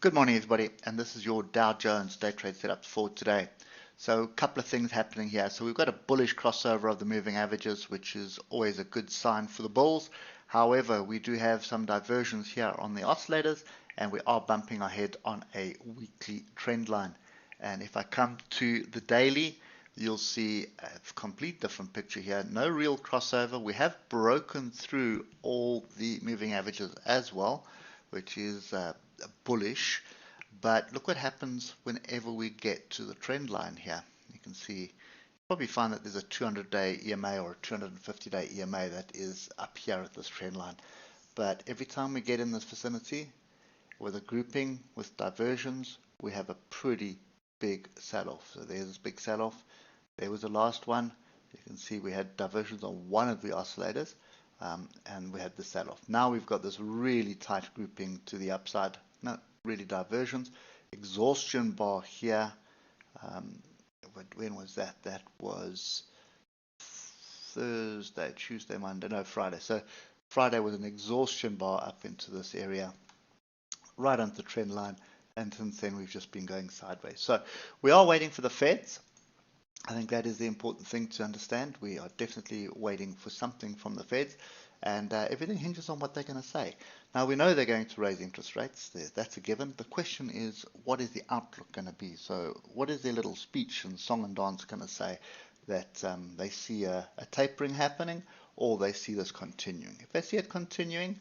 Good morning, everybody, and this is your Dow Jones day trade setup for today. So a couple of things happening here. So we've got a bullish crossover of the moving averages, which is always a good sign for the bulls. However, we do have some diversions here on the oscillators, and we are bumping ahead on a weekly trend line. And if I come to the daily, you'll see a complete different picture here. No real crossover. We have broken through all the moving averages as well, which is bullish, but look what happens whenever we get to the trend line here. You can see, probably find that there's a 200-day EMA or a 250-day EMA that is up here at this trend line. But every time we get in this vicinity with a grouping with diversions, we have a pretty big sell-off. So there's this big sell-off. There was the last one. You can see we had diversions on one of the oscillators, and we had the sell-off. Now we've got this really tight grouping to the upside. Not really diversions. Exhaustion bar here. When was that? That was Thursday, Tuesday, Monday, no, Friday. So Friday was an exhaustion bar up into this area, right onto the trend line, and since then we've just been going sideways. So we are waiting for the Feds. I think that is the important thing to understand. We are definitely waiting for something from the Feds, and everything hinges on what they're going to say. Now, we know they're going to raise interest rates. That's a given. The question is, what is the outlook going to be? So what is their little speech and song and dance going to say? That they see a tapering happening, or they see this continuing. If they see it continuing,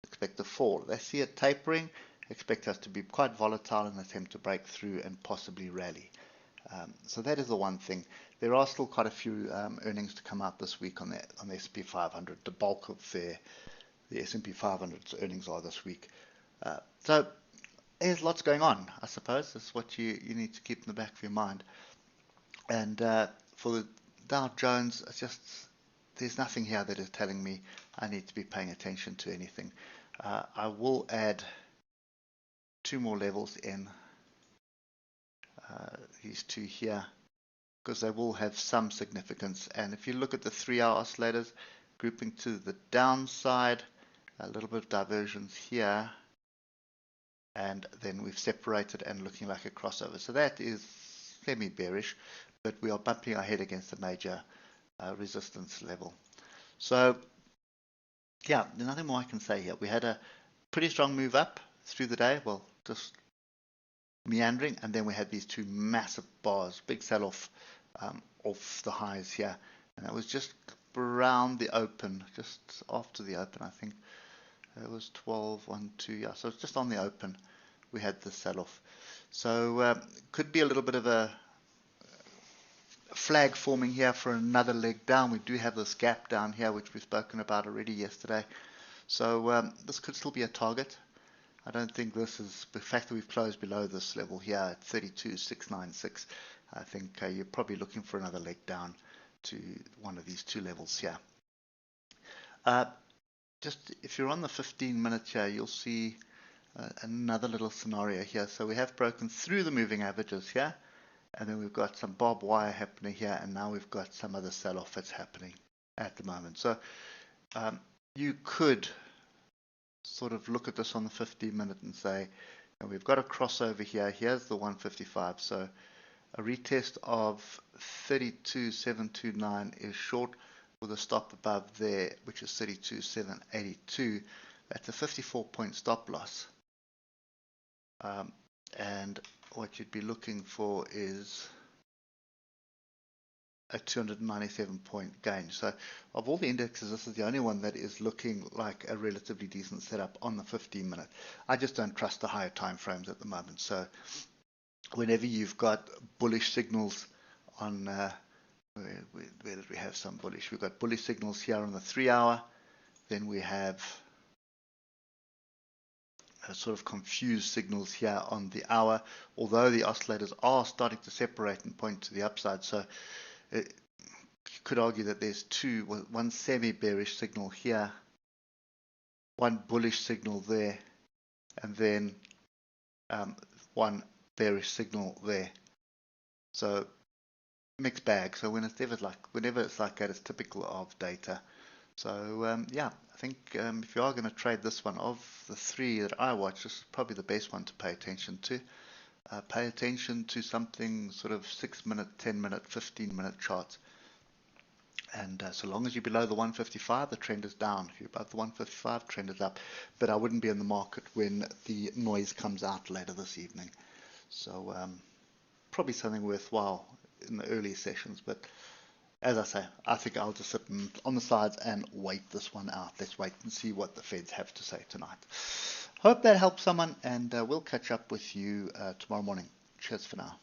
expect a fall. If they see it tapering, expect us to be quite volatile and attempt to break through and possibly rally. So that is the one thing. There are still quite a few earnings to come out this week on the S&P 500. The bulk of the S&P 500's earnings are this week. So there's lots going on, I suppose. That's what you need to keep in the back of your mind. And for the Dow Jones, it's just there's nothing here that is telling me I need to be paying attention to anything. I will add two more levels in. These two here, because they will have some significance. And if you look at the 3-hour oscillators, grouping to the downside, a little bit of diversions here, and then we've separated and looking like a crossover. So that is semi-bearish, but we are bumping our head against a major resistance level. So yeah, there's nothing more I can say here. We had a pretty strong move up through the day. Well, just meandering, and then we had these two massive bars, big sell-off off the highs here, and that was just around the open, just after the open. I think it was 12.12, yeah, so it's just on the open we had the sell-off. So could be a little bit of a flag forming here for another leg down. We do have this gap down here, which we've spoken about already yesterday, so this could still be a target. I don't think this is the fact that we've closed below this level here at 32,696. I think you're probably looking for another leg down to one of these two levels here. Just if you're on the 15-minute here, you'll see another little scenario here. So we have broken through the moving averages here, and then we've got some barbed wire happening here, and now we've got some other sell-off that's happening at the moment. So you could sort of look at this on the 15-minute and say, and we've got a crossover here. Here's the 155. So a retest of 32,729 is short with a stop above there, which is 32,782. That's a 54-point stop loss. And what you'd be looking for is a 297-point gain. So of all the indexes, this is the only one that is looking like a relatively decent setup on the 15-minute. I just don't trust the higher time frames at the moment. So whenever you've got bullish signals on, where did we have some bullish? We've got bullish signals here on the 3-hour. Then we have sort of confused signals here on the hour, although the oscillators are starting to separate and point to the upside. So you could argue that there's one semi-bearish signal here, one bullish signal there, and then one bearish signal there. So mixed bag. So whenever it's like that, it's typical of data. So yeah, I think if you are going to trade this one, of the three that I watch, this is probably the best one to pay attention to. Pay attention to something sort of 6 minute, 10 minute, 15 minute charts. And so long as you're below the 155, the trend is down. If you're above the 155, trend is up. But I wouldn't be in the market when the noise comes out later this evening. So probably something worthwhile in the early sessions. But as I say, I think I'll just sit on the sides and wait this one out. Let's wait and see what the Feds have to say tonight. Hope that helps someone, and we'll catch up with you tomorrow morning. Cheers for now.